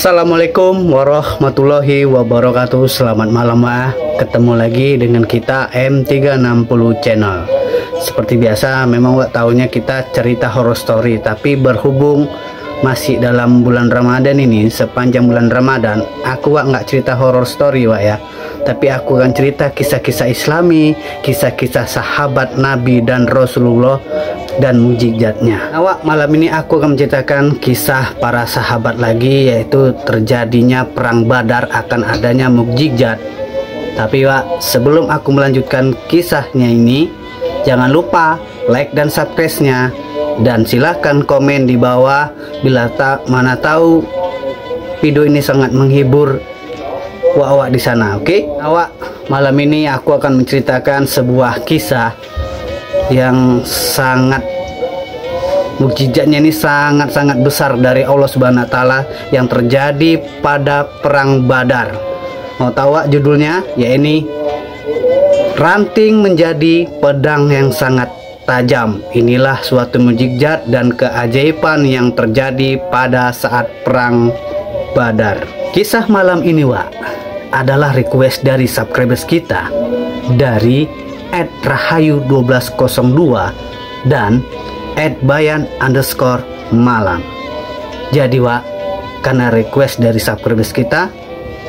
Assalamualaikum warahmatullahi wabarakatuh. Selamat malam ketemu lagi dengan kita M360 channel. Seperti biasa memang tahunya kita cerita horror story, tapi berhubung masih dalam bulan Ramadan ini, sepanjang bulan Ramadan aku nggak cerita horror story ya, tapi aku akan cerita kisah-kisah Islami, kisah-kisah sahabat Nabi dan Rasulullah dan mujizatnya. Malam ini aku akan menceritakan kisah para sahabat lagi, yaitu terjadinya perang Badar, akan adanya mukjizat. Tapi sebelum aku melanjutkan kisahnya ini, jangan lupa like dan subscribe-nya, dan silahkan komen di bawah bila mana tahu video ini sangat menghibur wak di sana. Oke? Malam ini aku akan menceritakan sebuah kisah yang sangat mukjizatnya ini sangat besar dari Allah Subhanahu wa taala yang terjadi pada perang Badar. Mau tahu judulnya? Ya, ini ranting menjadi pedang yang sangat tajam. Inilah suatu mukjizat dan keajaiban yang terjadi pada saat perang Badar. Kisah malam ini adalah request dari subscribers kita dari @rahayu1202 dan @bayan_malam. Jadi karena request dari subscribers kita,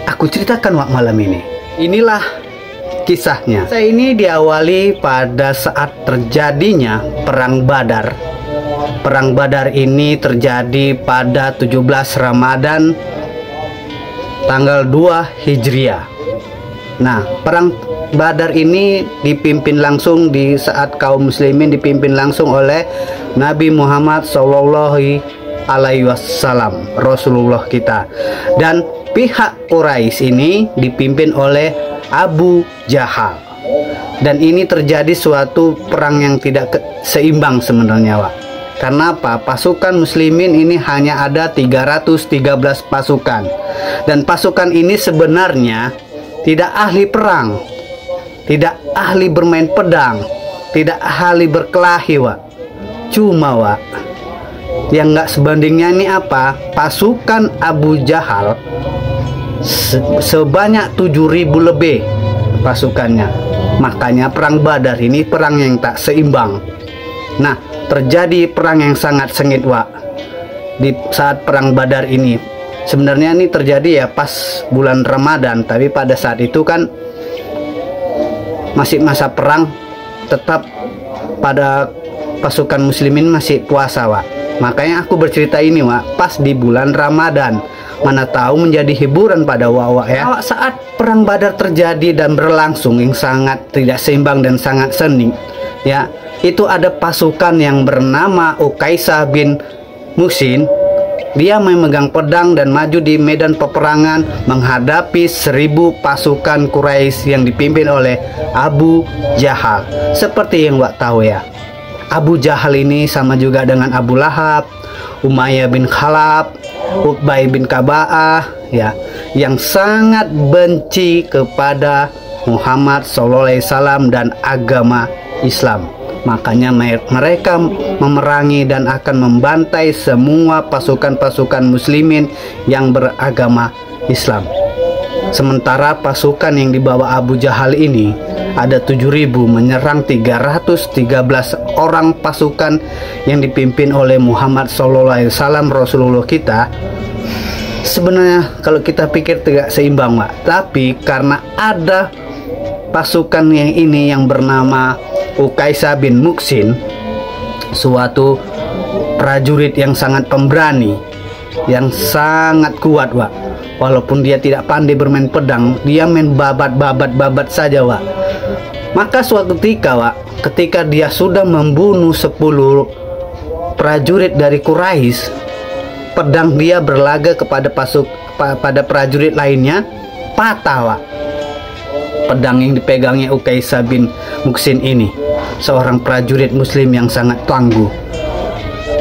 aku ceritakan malam ini. Inilah kisahnya. Kisah ini diawali pada saat terjadinya perang Badar. Perang Badar ini terjadi pada 17 Ramadan tanggal 2 Hijriah. Nah, perang Badar ini dipimpin langsung di saat kaum muslimin dipimpin langsung oleh Nabi Muhammad SAW, Rasulullah kita, dan pihak Quraisy ini dipimpin oleh Abu Jahal. Dan ini terjadi suatu perang yang tidak seimbang sebenarnya Karena apa? Pasukan muslimin ini hanya ada 313 pasukan, dan pasukan ini sebenarnya tidak ahli perang, tidak ahli bermain pedang, tidak ahli berkelahi Cuma yang nggak sebandingnya ini apa? Pasukan Abu Jahal sebanyak 7.000 lebih pasukannya. Makanya perang Badar ini perang yang tak seimbang. Nah, terjadi perang yang sangat sengit di saat perang Badar ini. Sebenarnya ini terjadi pas bulan Ramadan, tapi pada saat itu kan masih masa perang, tetap pada pasukan muslimin masih puasa Makanya aku bercerita ini pas di bulan Ramadan, mana tahu menjadi hiburan pada ya. Saat perang Badar terjadi dan berlangsung yang sangat tidak seimbang dan sangat seni ya, itu ada pasukan yang bernama Ukaisah bin Muhsin. Dia memegang pedang dan maju di medan peperangan menghadapi 1.000 pasukan Quraisy yang dipimpin oleh Abu Jahal. Seperti yang tahu ya, Abu Jahal ini sama juga dengan Abu Lahab, Umayyah bin Khalaf, Utbah bin Kaba'ah ya, yang sangat benci kepada Muhammad SAW dan agama Islam. Makanya mereka memerangi dan akan membantai semua pasukan-pasukan muslimin yang beragama Islam. Sementara pasukan yang dibawa Abu Jahal ini ada 7.000 menyerang 313 orang pasukan yang dipimpin oleh Muhammad SAW, Rasulullah kita. Sebenarnya kalau kita pikir tidak seimbang tapi karena ada pasukan yang ini yang bernama Ukaisah bin Muhsin, suatu prajurit yang sangat pemberani, yang sangat kuat walaupun dia tidak pandai bermain pedang, dia main babat saja Maka suatu ketika dia sudah membunuh 10 prajurit dari Quraisy, pedang dia berlaga pada prajurit lainnya, patah pedang yang dipegangnya Ukaisah bin Muhsin ini, seorang prajurit muslim yang sangat tangguh.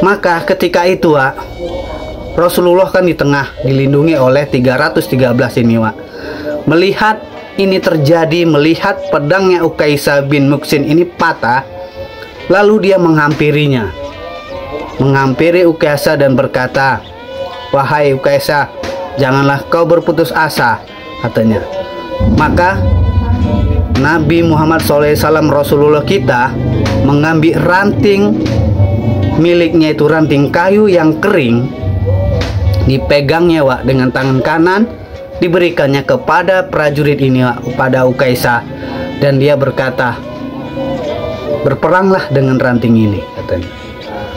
Maka ketika itu Rasulullah kan di tengah dilindungi oleh 313 ini melihat ini terjadi, melihat pedangnya Ukaisah bin Muhsin ini patah, lalu dia menghampiri Ukaisah dan berkata, "Wahai Ukaisah, janganlah kau berputus asa, katanya. Maka Nabi Muhammad SAW, Rasulullah kita, mengambil ranting miliknya, itu ranting kayu yang kering, dipegangnya Wak dengan tangan kanan, diberikannya kepada prajurit ini Wak, kepada Ukaisah, dan dia berkata, berperanglah dengan ranting ini, katanya.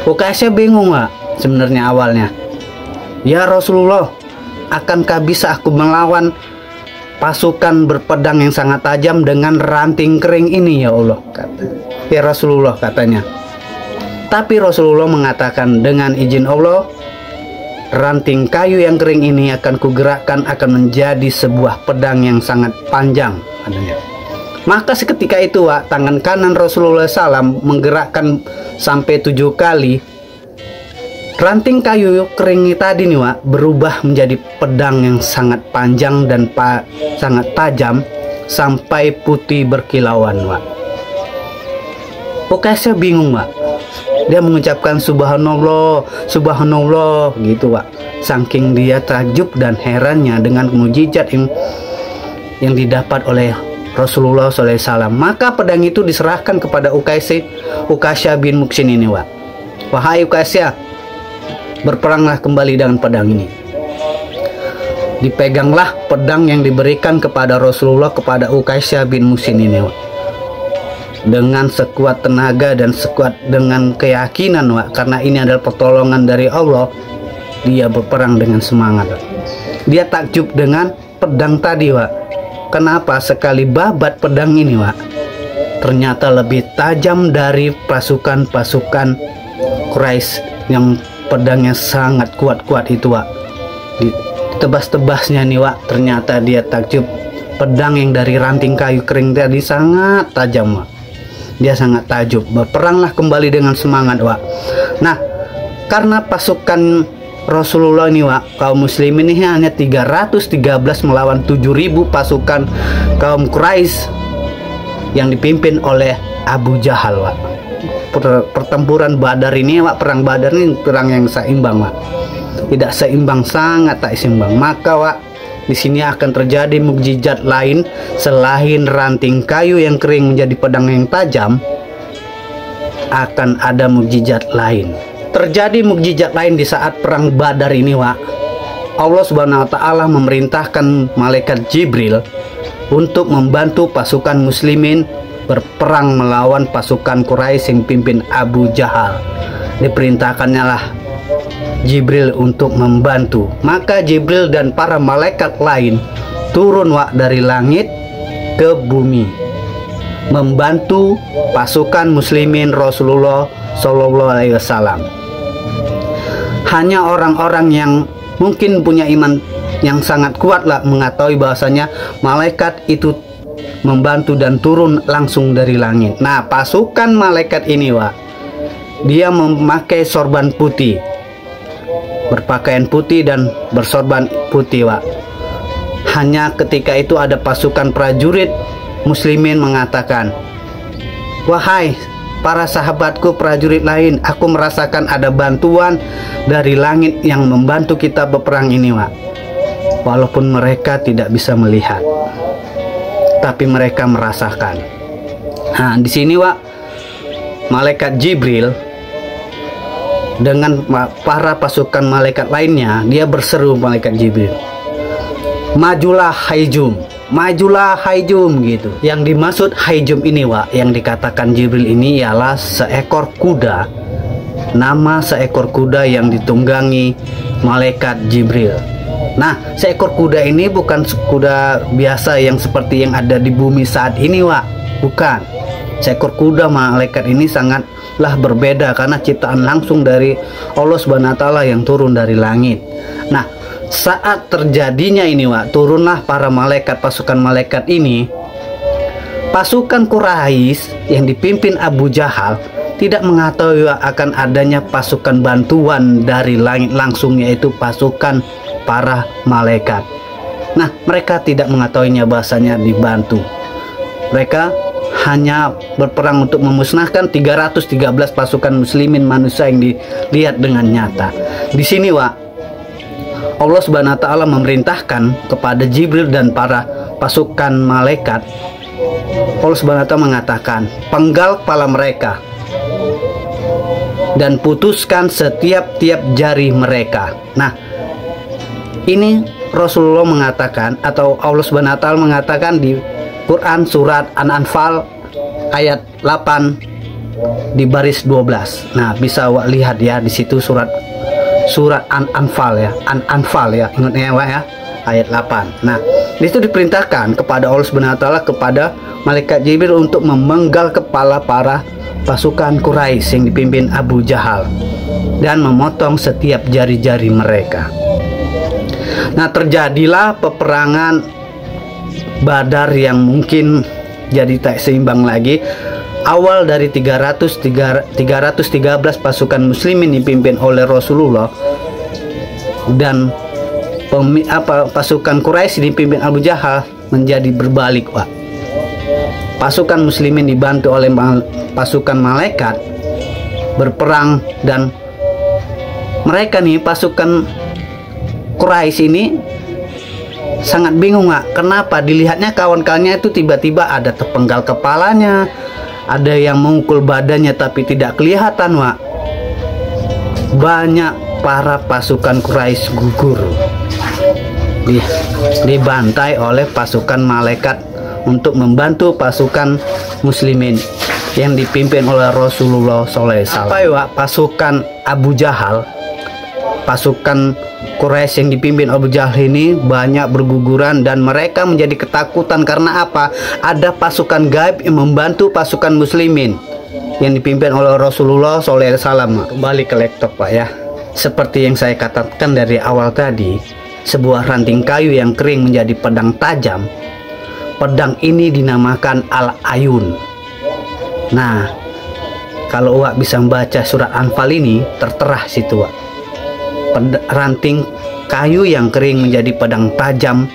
Ukaisah bingung Wak sebenarnya awalnya. Ya Rasulullah, akankah bisa aku melawan pasukan berpedang yang sangat tajam dengan ranting kering ini ya Allah, kata. Ya Rasulullah, katanya. Tapi Rasulullah mengatakan, dengan izin Allah, ranting kayu yang kering ini akan kugerakkan, akan menjadi sebuah pedang yang sangat panjang, katanya. Maka seketika itu Wak, tangan kanan Rasulullah SAW menggerakkan sampai 7 kali. Ranting kayu kering tadi nih Wak, berubah menjadi pedang yang sangat panjang dan sangat tajam sampai putih berkilauan Wak. Ukaisah bingung Wak. Dia mengucapkan subhanallah, subhanallah gitu Wak. Saking dia takjub dan herannya dengan mukjizat yang didapat oleh Rasulullah SAW. Maka pedang itu diserahkan kepada Ukaisah bin Muhsin ini Wak. Wahai Ukaisah, berperanglah kembali dengan pedang ini. Dipeganglah pedang yang diberikan kepada Rasulullah kepada Ukaisah bin Muhsin ini Wak. Dengan sekuat tenaga dan sekuat dengan keyakinan Wak, karena ini adalah pertolongan dari Allah, dia berperang dengan semangat Wak. Dia takjub dengan pedang tadi Wak. Kenapa sekali babat pedang ini Wak, ternyata lebih tajam dari pasukan-pasukan Quraisy yang pedangnya sangat kuat-kuat itu Wak. Di tebas-tebasnya nih Wak, ternyata dia takjub, pedang yang dari ranting kayu kering tadi sangat tajam Wak. Dia sangat takjub. Berperanglah kembali dengan semangat Wak. Nah, karena pasukan Rasulullah ini Wak, kaum muslimin ini hanya 313 melawan 7.000 pasukan kaum Quraisy yang dipimpin oleh Abu Jahal Wak. Pertempuran Badar ini Wak, perang Badar ini perang yang seimbang Wak. Tidak seimbang, sangat tak seimbang. Maka Wak, di sini akan terjadi mukjizat lain selain ranting kayu yang kering menjadi pedang yang tajam. Akan ada mukjizat lain. Terjadi mukjizat lain di saat perang Badar ini Wak. Allah Subhanahu wa taala memerintahkan malaikat Jibril untuk membantu pasukan muslimin berperang melawan pasukan Quraisy yang pimpin Abu Jahal. Diperintahkannya lah Jibril untuk membantu. Maka Jibril dan para malaikat lain turun Wak dari langit ke bumi, membantu pasukan muslimin Rasulullah Shallallahu Alaihi Wasallam. Hanya orang-orang yang mungkin punya iman yang sangat kuat lah mengetahui bahwasanya malaikat itu membantu dan turun langsung dari langit. Nah, pasukan malaikat ini Wak, dia memakai sorban putih, berpakaian putih dan bersorban putih Wak. Hanya ketika itu ada pasukan prajurit muslimin mengatakan, wahai para sahabatku prajurit lain, aku merasakan ada bantuan dari langit yang membantu kita berperang ini Wak. Walaupun mereka tidak bisa melihat, tapi mereka merasakan. Nah, di sini Wak, malaikat Jibril dengan para pasukan malaikat lainnya, dia berseru malaikat Jibril, majulah Haijum, majulah Haijum gitu. Yang dimaksud Haijum ini Wak, yang dikatakan Jibril ini ialah seekor kuda. Nama seekor kuda yang ditunggangi malaikat Jibril. Nah, seekor kuda ini bukan kuda biasa yang seperti yang ada di bumi saat ini Wak. Bukan. Seekor kuda malaikat ini sangatlah berbeda karena ciptaan langsung dari Allah Subhanahu wa taala yang turun dari langit. Nah, saat terjadinya ini Wak, turunlah para malaikat, pasukan malaikat ini. Pasukan Quraisy yang dipimpin Abu Jahal tidak mengetahui akan adanya pasukan bantuan dari langit langsung, yaitu pasukan para malaikat. Nah, mereka tidak mengetahuinya bahasanya dibantu. Mereka hanya berperang untuk memusnahkan 313 pasukan muslimin manusia yang dilihat dengan nyata. Di sini Wak, Allah Subhanahu wa taala memerintahkan kepada Jibril dan para pasukan malaikat. Allah Subhanahu wa taala mengatakan, "Penggal kepala mereka dan putuskan setiap-tiap jari mereka." Nah, ini Rasulullah mengatakan, atau Allah Subhanahu wa taala mengatakan di Quran surat An-Anfal ayat 8 di baris 12. Nah, bisa Wak lihat ya di situ surat An-Anfal ya. An-Anfal ya, ingatnya Wak ya, ayat 8. Nah, di situ diperintahkan kepada Allah Subhanahu wa taala kepada malaikat Jibril untuk memenggal kepala para pasukan Quraisy yang dipimpin Abu Jahal dan memotong setiap jari-jari mereka. Nah, terjadilah peperangan Badar yang mungkin jadi tak seimbang lagi. Awal dari 313 pasukan muslimin dipimpin oleh Rasulullah dan pasukan Quraisy dipimpin Abu Jahal menjadi berbalik, Pak. Pasukan muslimin dibantu oleh pasukan malaikat berperang, dan mereka nih pasukan Quraisy ini sangat bingung, Pak. Kenapa dilihatnya kawan-kawannya itu tiba-tiba ada terpenggal kepalanya, ada yang memukul badannya tapi tidak kelihatan, Wak. Banyak para pasukan Quraisy gugur, dibantai oleh pasukan malaikat untuk membantu pasukan muslimin yang dipimpin oleh Rasulullah SAW. Apa ya, Wak? Pasukan Abu Jahal, pasukan Quraisy yang dipimpin Abu Jahal ini banyak berguguran dan mereka menjadi ketakutan karena apa? Ada pasukan gaib yang membantu pasukan muslimin yang dipimpin oleh Rasulullah SAW. Kembali ke laptop, Pak ya. Seperti yang saya katakan dari awal tadi, sebuah ranting kayu yang kering menjadi pedang tajam. Pedang ini dinamakan Al-Ayun. Nah, kalau Wak bisa membaca surat Anfal ini, tertera situ, Wak. Ranting kayu yang kering menjadi pedang tajam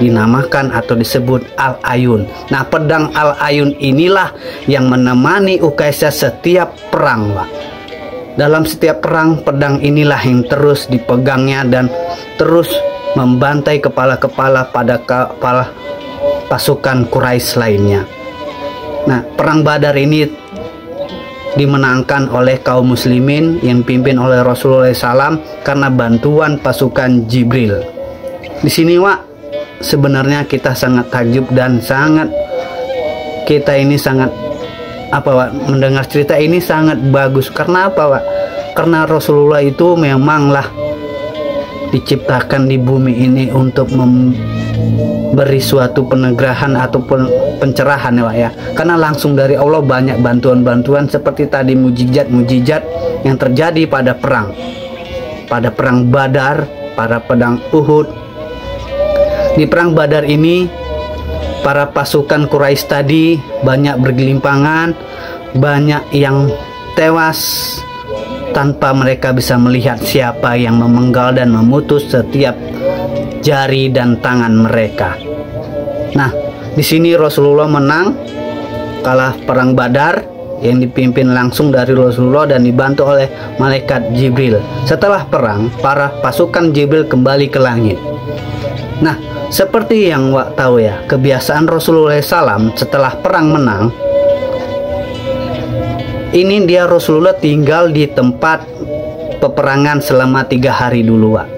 dinamakan atau disebut Al-Ayun. Nah, pedang Al-Ayun inilah yang menemani Uqaisah setiap perang, Pak. Dalam setiap perang, pedang inilah yang terus dipegangnya dan terus membantai kepala-kepala pada kepala pasukan Quraisy lainnya. Nah, perang Badar ini dimenangkan oleh kaum muslimin yang dipimpin oleh Rasulullah SAW karena bantuan pasukan Jibril. Di sini, Wak, sebenarnya kita sangat takjub dan kita ini sangat Wak, mendengar cerita ini sangat bagus. Karena apa, Wak? Karena Rasulullah itu memanglah diciptakan di bumi ini untuk memberi suatu penegahan ataupun pencerahan, ya, Pak ya. Karena langsung dari Allah banyak bantuan-bantuan seperti tadi mujizat-mujizat yang terjadi pada perang Badar, pada pedang Uhud. Di perang Badar ini para pasukan Quraisy tadi banyak bergelimpangan, banyak yang tewas tanpa mereka bisa melihat siapa yang memenggal dan memutus setiap jari dan tangan mereka. Nah, di sini Rasulullah menang, kalah perang Badar yang dipimpin langsung dari Rasulullah dan dibantu oleh malaikat Jibril. Setelah perang, para pasukan Jibril kembali ke langit. Nah, seperti yang Wak tahu ya, kebiasaan Rasulullah SAW setelah perang menang, ini dia Rasulullah tinggal di tempat peperangan selama 3 hari dulu, Wak.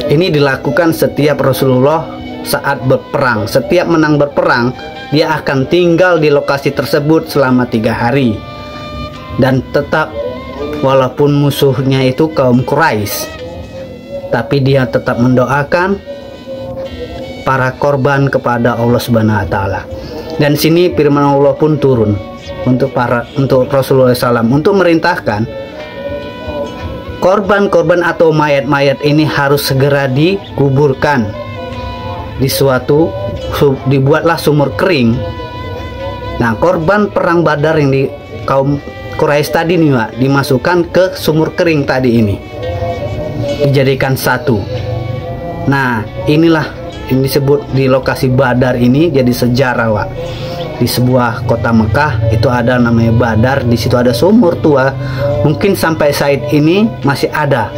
Ini dilakukan setiap Rasulullah saat berperang. Setiap menang berperang, dia akan tinggal di lokasi tersebut selama 3 hari. Dan tetap, walaupun musuhnya itu kaum Quraisy, tapi dia tetap mendoakan para korban kepada Allah Subhanahu wa taala. Dan sini firman Allah pun turun untuk Rasulullah SAW untuk merintahkan korban-korban atau mayat-mayat ini harus segera dikuburkan di dibuatlah sumur kering. Nah, korban perang Badar yang di kaum Quraisy tadi nih, Pak, dimasukkan ke sumur kering tadi ini, dijadikan satu. Nah, inilah yang disebut di lokasi Badar ini jadi sejarah, Wak. Di sebuah kota Mekah itu ada namanya Badar, di situ ada sumur tua, mungkin sampai saat ini masih ada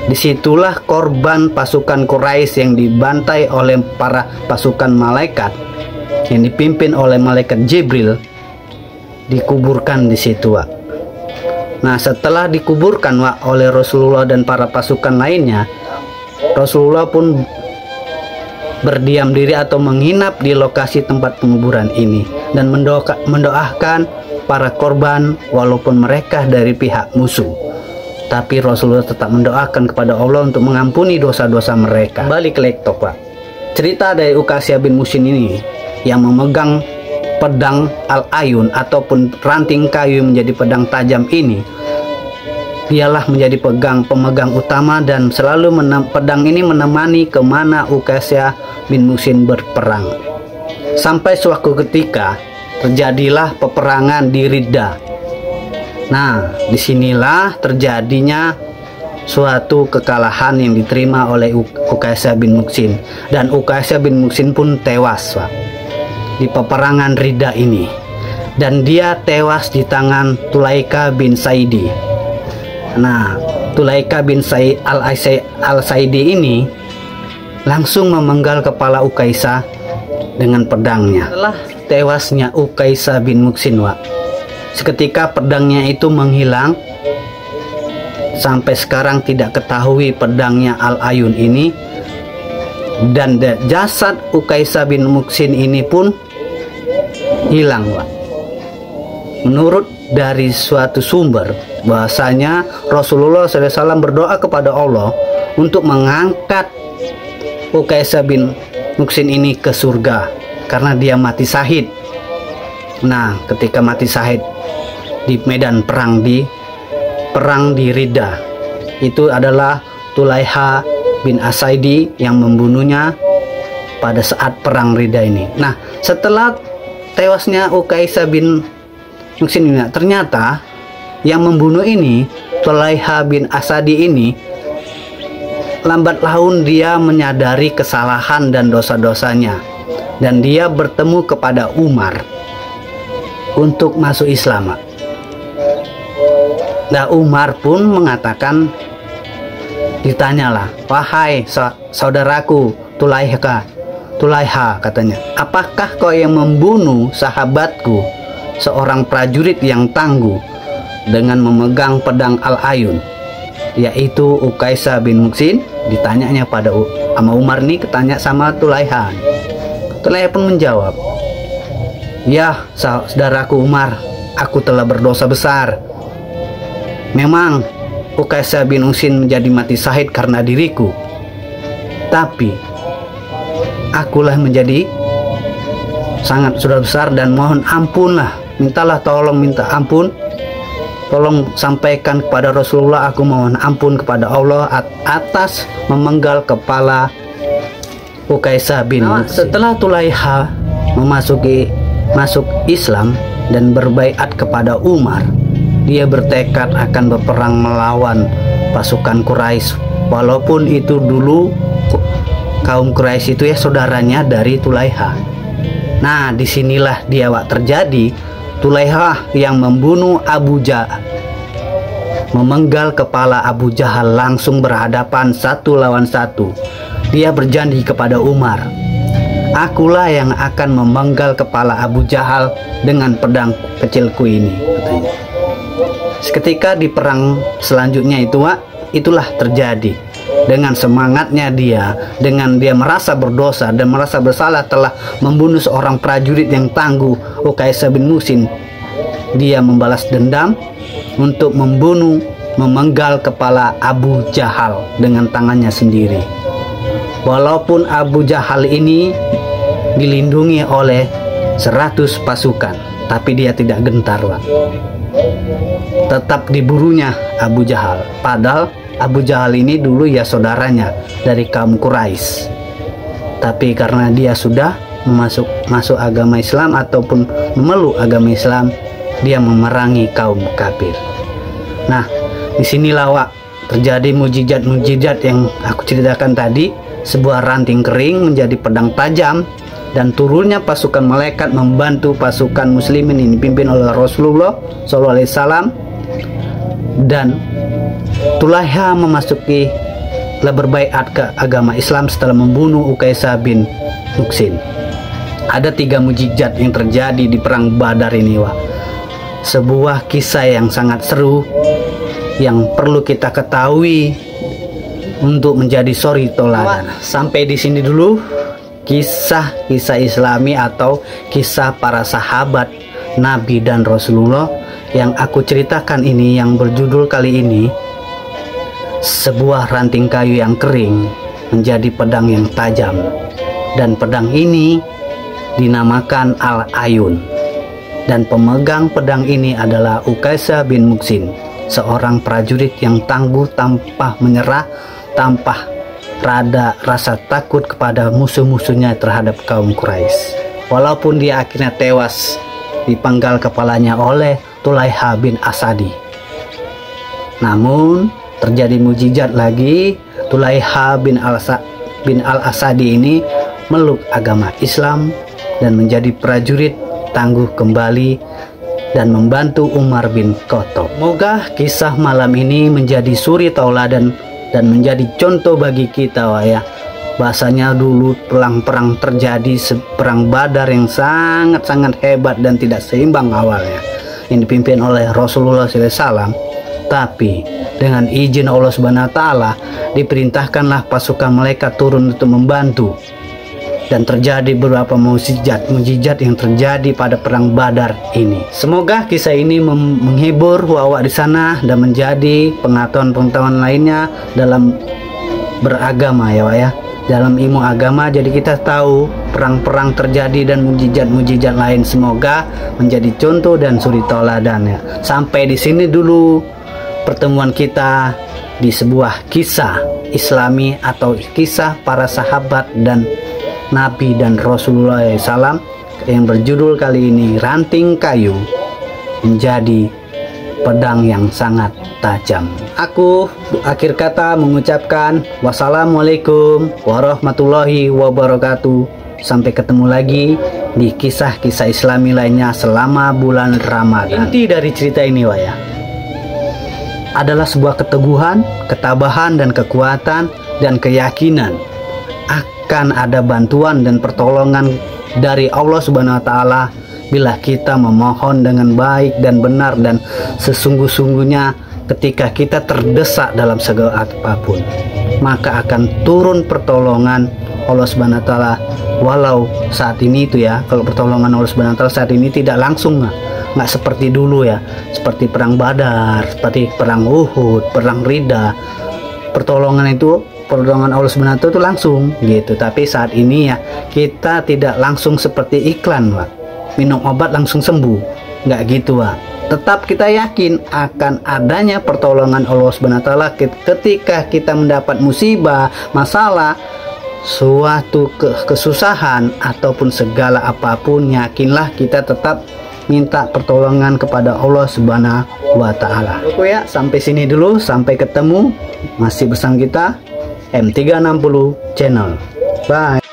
Disitulah korban pasukan Quraisy yang dibantai oleh para pasukan malaikat yang dipimpin oleh malaikat Jibril dikuburkan di situ, Wak. Nah, setelah dikuburkan, Wak, oleh Rasulullah dan para pasukan lainnya, Rasulullah pun berdiam diri atau menginap di lokasi tempat penguburan ini dan mendoakan para korban walaupun mereka dari pihak musuh. Tapi Rasulullah tetap mendoakan kepada Allah untuk mengampuni dosa-dosa mereka. Kembali ke laptop, Pak. Cerita dari Uqaisah bin Muhsin ini yang memegang pedang Al-Ayun ataupun ranting kayu menjadi pedang tajam ini, dialah menjadi pemegang utama dan selalu pedang ini menemani kemana Uqaisah bin Muhsin berperang. Sampai suatu ketika terjadilah peperangan di Riddah. Nah, disinilah terjadinya suatu kekalahan yang diterima oleh Uqaisah bin Muhsin, dan Uqaisah bin Muhsin pun tewas, Pak, di peperangan Riddah ini, dan dia tewas di tangan Tulaika bin Saidi. Nah, Tulaika bin Al-Saidi ini langsung memenggal kepala Uqaisah dengan pedangnya. Setelah tewasnya Uqaisah bin Muhsin, Pak, seketika pedangnya itu menghilang. Sampai sekarang tidak ketahui pedangnya Al-Ayun ini, dan jasad Uqaisah bin Muhsin ini pun hilang, Pak. Menurut dari suatu sumber bahasanya Rasulullah SAW berdoa kepada Allah untuk mengangkat Uqaisah bin Muhsin ini ke surga karena dia mati syahid. Nah, ketika mati syahid di medan perang di Riddah, itu adalah Tulaiha bin Asaidi yang membunuhnya pada saat perang Riddah ini. Nah, setelah tewasnya Uqaisah bin Muhsin ini, ternyata yang membunuh ini, Tulaiha bin Asadi ini, lambat laun dia menyadari kesalahan dan dosa-dosanya, dan dia bertemu kepada Umar untuk masuk Islam. Nah, Umar pun mengatakan, ditanyalah, wahai saudaraku Tulaiha, katanya, apakah kau yang membunuh sahabatku, seorang prajurit yang tangguh dengan memegang pedang Al-Ayun, yaitu Uqaisah bin Muhsin? Ditanyanya pada sama Umar nih, ketanya sama Tulaiha. Tulaiha pun menjawab, ya saudaraku Umar, aku telah berdosa besar. Memang Uqaisah bin Muhsin menjadi mati syahid karena diriku, tapi akulah menjadi sangat sudah besar, dan mohon ampunlah, minta ampun, tolong sampaikan kepada Rasulullah, aku mohon ampun kepada Allah atas memenggal kepala Uqaisah bin Muhsin. Setelah Tulaiha masuk Islam dan berbaiat kepada Umar, dia bertekad akan berperang melawan pasukan Quraisy, walaupun itu dulu kaum Quraisy itu ya saudaranya dari Tulaiha. Nah, disinilah dia terjadi Tulaiha yang membunuh Abu Jahal, memenggal kepala Abu Jahal langsung berhadapan satu lawan satu. Dia berjanji kepada Umar, akulah yang akan memenggal kepala Abu Jahal dengan pedang kecilku ini, katanya. Seketika di perang selanjutnya itulah terjadi. Dengan semangatnya dia, dengan dia merasa berdosa dan merasa bersalah telah membunuh seorang prajurit yang tangguh, Uqaisah bin Muhsin, dia membalas dendam untuk memenggal kepala Abu Jahal dengan tangannya sendiri. Walaupun Abu Jahal ini dilindungi oleh 100 pasukan, tapi dia tidak gentar, Pak. Tetap diburunya Abu Jahal, padahal Abu Jahal ini dulu ya saudaranya dari kaum Quraisy, tapi karena dia sudah masuk agama Islam ataupun memeluk agama Islam, dia memerangi kaum kafir. Nah, disinilah terjadi mujizat yang aku ceritakan tadi. Sebuah ranting kering menjadi pedang tajam, dan turunnya pasukan malaikat membantu pasukan muslimin ini dipimpin oleh Rasulullah SAW, dan Tulaiha memasuki telah berbaiat ke agama Islam setelah membunuh Ukaisah bin Muhsin. Ada 3 mukjizat yang terjadi di perang Badar ini, Wak. Sebuah kisah yang sangat seru yang perlu kita ketahui untuk menjadi suri toladan. Sampai di sini dulu kisah-kisah Islami atau kisah para sahabat Nabi dan Rasulullah yang aku ceritakan ini, yang berjudul kali ini sebuah ranting kayu yang kering menjadi pedang yang tajam, dan pedang ini dinamakan Al-Ayun, dan pemegang pedang ini adalah Ukaisah bin Muhsin, seorang prajurit yang tangguh tanpa menyerah, tanpa rasa takut kepada musuh-musuhnya terhadap kaum Quraisy. Walaupun dia akhirnya tewas dipenggal kepalanya oleh Tulaiha bin Asadi, namun terjadi mukjizat lagi. Tulaiha bin Al-Asadi ini meluk agama Islam dan menjadi prajurit tangguh kembali dan membantu Umar bin Khattab. Semoga kisah malam ini menjadi suri tauladan dan menjadi contoh bagi kita, Wak, ya. Bahasanya dulu perang-perang terjadi, perang Badar yang sangat-sangat hebat dan tidak seimbang awalnya, yang dipimpin oleh Rasulullah SAW. Tapi dengan izin Allah Subhanahu wa Ta'ala diperintahkanlah pasukan malaikat turun untuk membantu, dan terjadi beberapa mukjizat yang terjadi pada perang Badar ini. Semoga kisah ini menghibur wawak di sana dan menjadi pengetahuan-pengetahuan lainnya dalam beragama, ya, Wak, ya. Dalam ilmu agama, jadi kita tahu perang-perang terjadi dan mukjizat-mukjizat lain. Semoga menjadi contoh dan suri tauladan, ya. Sampai di sini dulu pertemuan kita di sebuah kisah Islami atau kisah para sahabat dan Nabi dan Rasulullah SAW yang berjudul kali ini ranting kayu menjadi pedang yang sangat tajam. Aku akhir kata mengucapkan wassalamualaikum warahmatullahi wabarakatuh. Sampai ketemu lagi di kisah-kisah Islami lainnya selama bulan Ramadan. Inti dari cerita ini, Wak, ya, adalah sebuah keteguhan, ketabahan, dan kekuatan dan keyakinan akan ada bantuan dan pertolongan dari Allah Subhanahu wa Ta'ala bila kita memohon dengan baik dan benar dan sesungguh-sungguhnya. Ketika kita terdesak dalam segala apapun, maka akan turun pertolongan Allah Subhanahu wa Ta'ala. Walau saat ini itu, ya, kalau pertolongan Allah Subhanahu wa Ta'ala saat ini tidak langsung, nggak seperti dulu, ya, seperti perang Badar, seperti perang Uhud, perang Ridha. Pertolongan Allah Subhanahu wa Ta'ala itu langsung gitu. Tapi saat ini, ya, kita tidak langsung seperti iklan, Wak. Minum obat langsung sembuh, nggak gitu, Wak. Tetap kita yakin akan adanya pertolongan Allah Subhanahu wa Ta'ala ketika kita mendapat musibah, masalah, suatu kesusahan ataupun segala apapun. Yakinlah kita tetap minta pertolongan kepada Allah Subhanahu wa Ta'ala. Oke, ya, sampai sini dulu, sampai ketemu masih bersama kita M360 Channel. Bye.